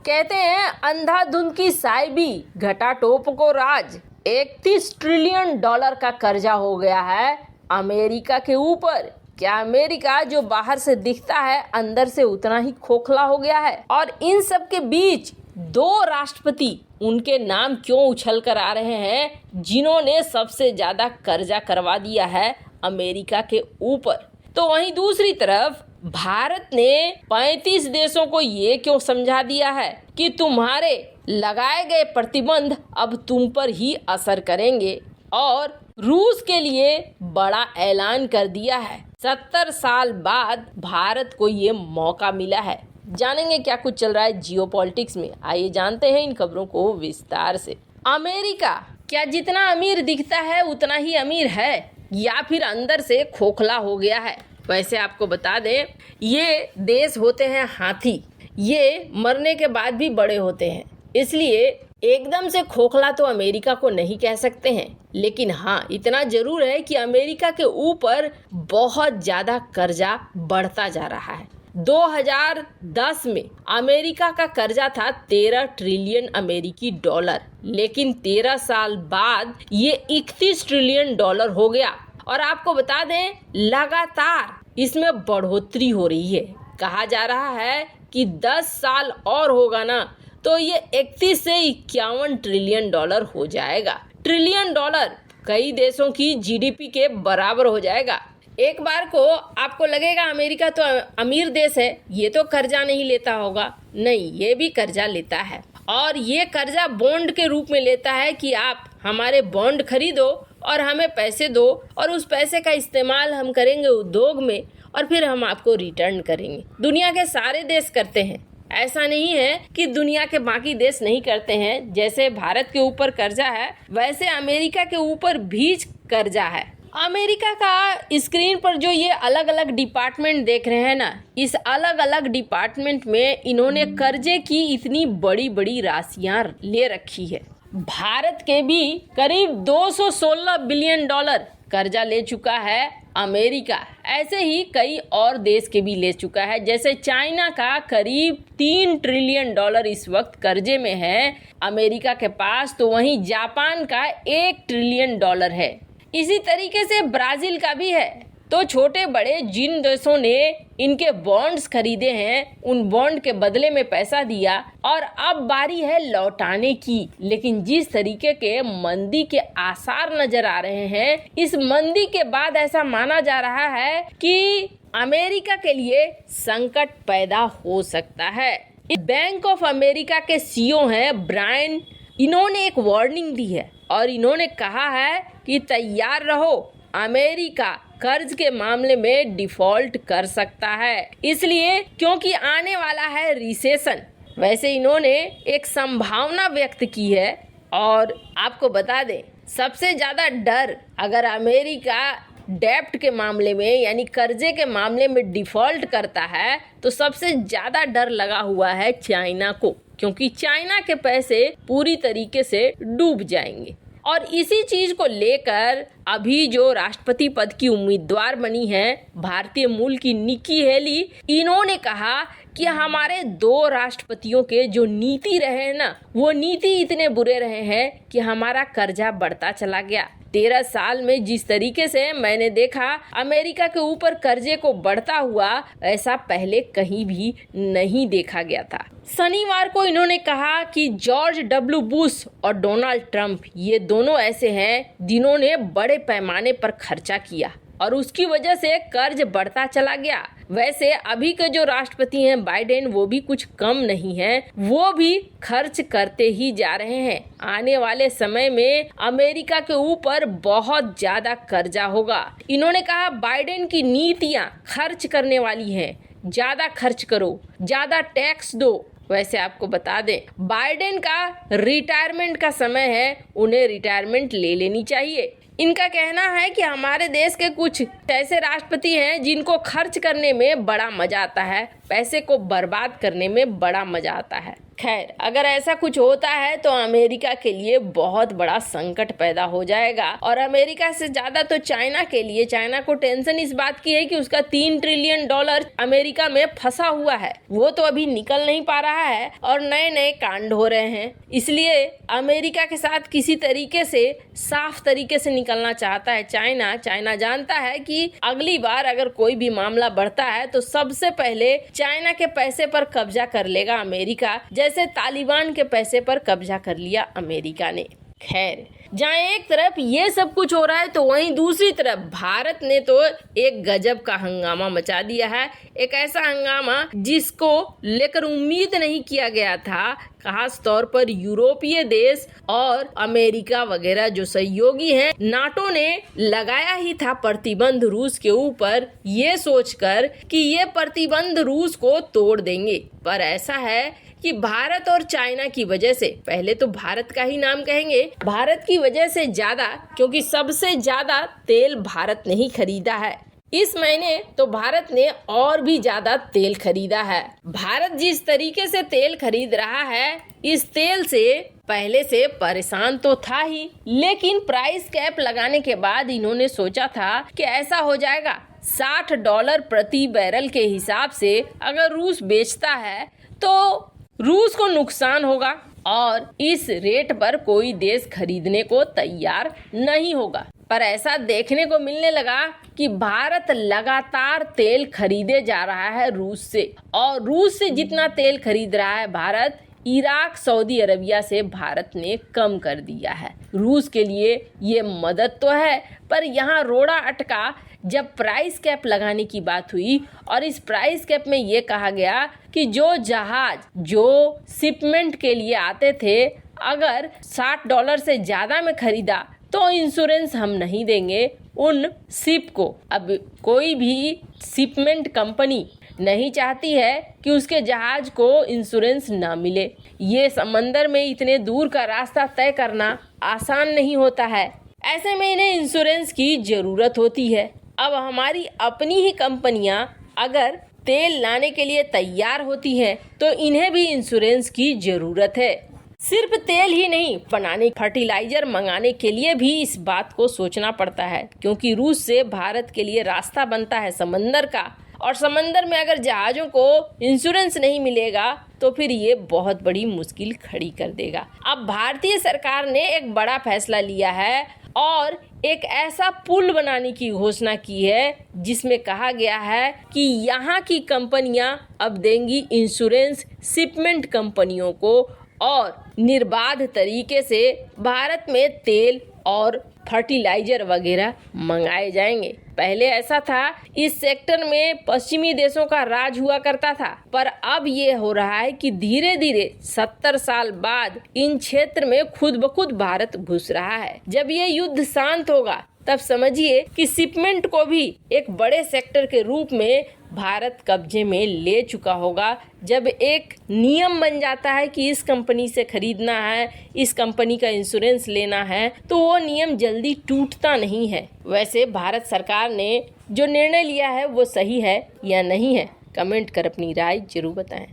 कहते हैं अंधाधुंध की साइबी घटा टोप को राज। 31 ट्रिलियन डॉलर का कर्जा हो गया है अमेरिका के ऊपर। क्या अमेरिका जो बाहर से दिखता है अंदर से उतना ही खोखला हो गया है? और इन सब के बीच दो राष्ट्रपति उनके नाम क्यों उछल कर आ रहे हैं जिन्होंने सबसे ज्यादा कर्जा करवा दिया है अमेरिका के ऊपर? तो वहीं दूसरी तरफ भारत ने 35 देशों को ये क्यों समझा दिया है कि तुम्हारे लगाए गए प्रतिबंध अब तुम पर ही असर करेंगे, और रूस के लिए बड़ा ऐलान कर दिया है। 70 साल बाद भारत को ये मौका मिला है। जानेंगे क्या कुछ चल रहा है जियोपॉलिटिक्स में, आइए जानते हैं इन खबरों को विस्तार से। अमेरिका क्या जितना अमीर दिखता है उतना ही अमीर है या फिर अंदर से खोखला हो गया है? वैसे आपको बता दें, ये देश होते हैं हाथी, ये मरने के बाद भी बड़े होते हैं, इसलिए एकदम से खोखला तो अमेरिका को नहीं कह सकते हैं। लेकिन हाँ, इतना जरूर है कि अमेरिका के ऊपर बहुत ज्यादा कर्जा बढ़ता जा रहा है। 2010 में अमेरिका का कर्जा था 13 ट्रिलियन अमेरिकी डॉलर, लेकिन 13 साल बाद ये 31 ट्रिलियन डॉलर हो गया। और आपको बता दें, लगातार इसमें बढ़ोतरी हो रही है। कहा जा रहा है कि 10 साल और होगा ना तो ये 31 से 51 ट्रिलियन डॉलर हो जाएगा। ट्रिलियन डॉलर कई देशों की जीडीपी के बराबर हो जाएगा। एक बार को आपको लगेगा अमेरिका तो अमीर देश है, ये तो कर्जा नहीं लेता होगा। नहीं, ये भी कर्जा लेता है, और ये कर्जा बॉन्ड के रूप में लेता है कि आप हमारे बॉन्ड खरीदो और हमें पैसे दो, और उस पैसे का इस्तेमाल हम करेंगे उद्योग में और फिर हम आपको रिटर्न करेंगे। दुनिया के सारे देश करते हैं, ऐसा नहीं है कि दुनिया के बाकी देश नहीं करते हैं। जैसे भारत के ऊपर कर्जा है, वैसे अमेरिका के ऊपर भी कर्जा है। अमेरिका का स्क्रीन पर जो ये अलग अलग डिपार्टमेंट देख रहे हैं ना, इस अलग अलग डिपार्टमेंट में इन्होंने कर्जे की इतनी बड़ी बड़ी राशियां ले रखी है। भारत के भी करीब 216 बिलियन डॉलर कर्जा ले चुका है अमेरिका। ऐसे ही कई और देश के भी ले चुका है, जैसे चाइना का करीब 3 ट्रिलियन डॉलर इस वक्त कर्जे में है अमेरिका के पास। तो वहीं जापान का 1 ट्रिलियन डॉलर है। इसी तरीके से ब्राजील का भी है। तो छोटे बड़े जिन देशों ने इनके बॉन्ड्स खरीदे हैं, उन बॉन्ड के बदले में पैसा दिया और अब बारी है लौटाने की। लेकिन जिस तरीके के मंदी के आसार नजर आ रहे हैं, इस मंदी के बाद ऐसा माना जा रहा है कि अमेरिका के लिए संकट पैदा हो सकता है। बैंक ऑफ अमेरिका के सीईओ हैं ब्रायन, इन्होंने एक वार्निंग दी है और इन्होंने कहा है कि तैयार रहो, अमेरिका कर्ज के मामले में डिफॉल्ट कर सकता है, इसलिए क्योंकि आने वाला है रिसेशन। वैसे इन्होंने एक संभावना व्यक्त की है, और आपको बता दें, सबसे ज्यादा डर अगर अमेरिका डेब्ट के मामले में यानी कर्जे के मामले में डिफॉल्ट करता है तो सबसे ज्यादा डर लगा हुआ है चाइना को, क्योंकि चाइना के पैसे पूरी तरीके से डूब जाएंगे। और इसी चीज को लेकर अभी जो राष्ट्रपति पद की उम्मीदवार बनी है भारतीय मूल की निकी हेली, इन्होंने कहा कि हमारे 2 राष्ट्रपतियों के जो नीति रहे ना, वो नीति इतने बुरे रहे हैं कि हमारा कर्जा बढ़ता चला गया। 13 साल में जिस तरीके से मैंने देखा अमेरिका के ऊपर कर्जे को बढ़ता हुआ, ऐसा पहले कहीं भी नहीं देखा गया था। शनिवार को इन्होंने कहा कि जॉर्ज डब्ल्यू बुश और डोनाल्ड ट्रंप, ये दोनों ऐसे हैं जिन्होंने बड़े पैमाने पर खर्चा किया और उसकी वजह से कर्ज बढ़ता चला गया। वैसे अभी के जो राष्ट्रपति हैं बाइडेन, वो भी कुछ कम नहीं है, वो भी खर्च करते ही जा रहे हैं। आने वाले समय में अमेरिका के ऊपर बहुत ज्यादा कर्जा होगा। इन्होंने कहा बाइडेन की नीतियां खर्च करने वाली हैं, ज्यादा खर्च करो, ज्यादा टैक्स दो। वैसे आपको बता दें, बाइडेन का रिटायरमेंट का समय है, उन्हें रिटायरमेंट ले लेनी चाहिए। इनका कहना है कि हमारे देश के कुछ ऐसे राष्ट्रपति हैं जिनको खर्च करने में बड़ा मजा आता है, पैसे को बर्बाद करने में बड़ा मजा आता है। खैर, अगर ऐसा कुछ होता है तो अमेरिका के लिए बहुत बड़ा संकट पैदा हो जाएगा और अमेरिका से ज्यादा तो चाइना के लिए। चाइना को टेंशन इस बात की है कि उसका $3 ट्रिलियन अमेरिका में फंसा हुआ है, वो तो अभी निकल नहीं पा रहा है और नए नए कांड हो रहे हैं। इसलिए अमेरिका के साथ किसी तरीके से साफ तरीके से निकलना चाहता है चाइना जानता है कि अगली बार अगर कोई भी मामला बढ़ता है तो सबसे पहले चाइना के पैसे पर कब्जा कर लेगा अमेरिका, जैसे तालिबान के पैसे पर कब्जा कर लिया अमेरिका ने। खैर, जहाँ एक तरफ ये सब कुछ हो रहा है तो वहीं दूसरी तरफ भारत ने तो एक गजब का हंगामा मचा दिया है। एक ऐसा हंगामा जिसको लेकर उम्मीद नहीं किया गया था। खास तौर पर यूरोपीय देश और अमेरिका वगैरह जो सहयोगी हैं, नाटो ने लगाया ही था प्रतिबंध रूस के ऊपर, ये सोचकर कि ये प्रतिबंध रूस को तोड़ देंगे। पर ऐसा है कि भारत और चाइना की वजह से, पहले तो भारत का ही नाम कहेंगे, भारत की वजह से ज्यादा, क्योंकि सबसे ज्यादा तेल भारत ने ही खरीदा है इस महीने, तो भारत ने और भी ज्यादा तेल खरीदा है। भारत जिस तरीके से तेल खरीद रहा है, इस तेल से पहले से परेशान तो था ही, लेकिन प्राइस कैप लगाने के बाद इन्होंने सोचा था कि ऐसा हो जाएगा $60 प्रति बैरल के हिसाब से अगर रूस बेचता है तो रूस को नुकसान होगा और इस रेट पर कोई देश खरीदने को तैयार नहीं होगा। पर ऐसा देखने को मिलने लगा कि भारत लगातार तेल खरीदे जा रहा है रूस से, और रूस से जितना तेल खरीद रहा है भारत, इराक, सऊदी अरबिया से भारत ने कम कर दिया है। रूस के लिए ये मदद तो है, पर यहाँ रोड़ा अटका जब प्राइस कैप लगाने की बात हुई और इस प्राइस कैप में ये कहा गया कि जो जहाज जो शिपमेंट के लिए आते थे, अगर $60 से ज्यादा में खरीदा तो इंश्योरेंस हम नहीं देंगे उन शिप को। अब कोई भी शिपमेंट कंपनी नहीं चाहती है कि उसके जहाज को इंश्योरेंस ना मिले। ये समंदर में इतने दूर का रास्ता तय करना आसान नहीं होता है, ऐसे में इन्हें इंश्योरेंस की जरूरत होती है। अब हमारी अपनी ही कंपनियां अगर तेल लाने के लिए तैयार होती हैं तो इन्हें भी इंश्योरेंस की जरूरत है। सिर्फ तेल ही नहीं, बनाने फर्टिलाइजर मंगाने के लिए भी इस बात को सोचना पड़ता है, क्योंकि रूस से भारत के लिए रास्ता बनता है समंदर का, और समंदर में अगर जहाज़ों को इंश्योरेंस नहीं मिलेगा तो फिर ये बहुत बड़ी मुश्किल खड़ी कर देगा। अब भारतीय सरकार ने एक बड़ा फैसला लिया है और एक ऐसा पुल बनाने की घोषणा की है जिसमें कहा गया है कि यहाँ की कंपनियां अब देंगी इंश्योरेंस शिपमेंट कंपनियों को और निर्बाध तरीके से भारत में तेल और फर्टिलाइजर वगैरह मंगाए जाएंगे। पहले ऐसा था, इस सेक्टर में पश्चिमी देशों का राज हुआ करता था, पर अब ये हो रहा है कि धीरे धीरे 70 साल बाद इन क्षेत्र में खुद ब खुद भारत घुस रहा है। जब ये युद्ध शांत होगा तब समझिए कि शिपमेंट को भी एक बड़े सेक्टर के रूप में भारत कब्जे में ले चुका होगा। जब एक नियम बन जाता है कि इस कंपनी से खरीदना है, इस कंपनी का इंश्योरेंस लेना है, तो वो नियम जल्दी टूटता नहीं है। वैसे भारत सरकार ने जो निर्णय लिया है वो सही है या नहीं है, कमेंट कर अपनी राय जरूर बताएं।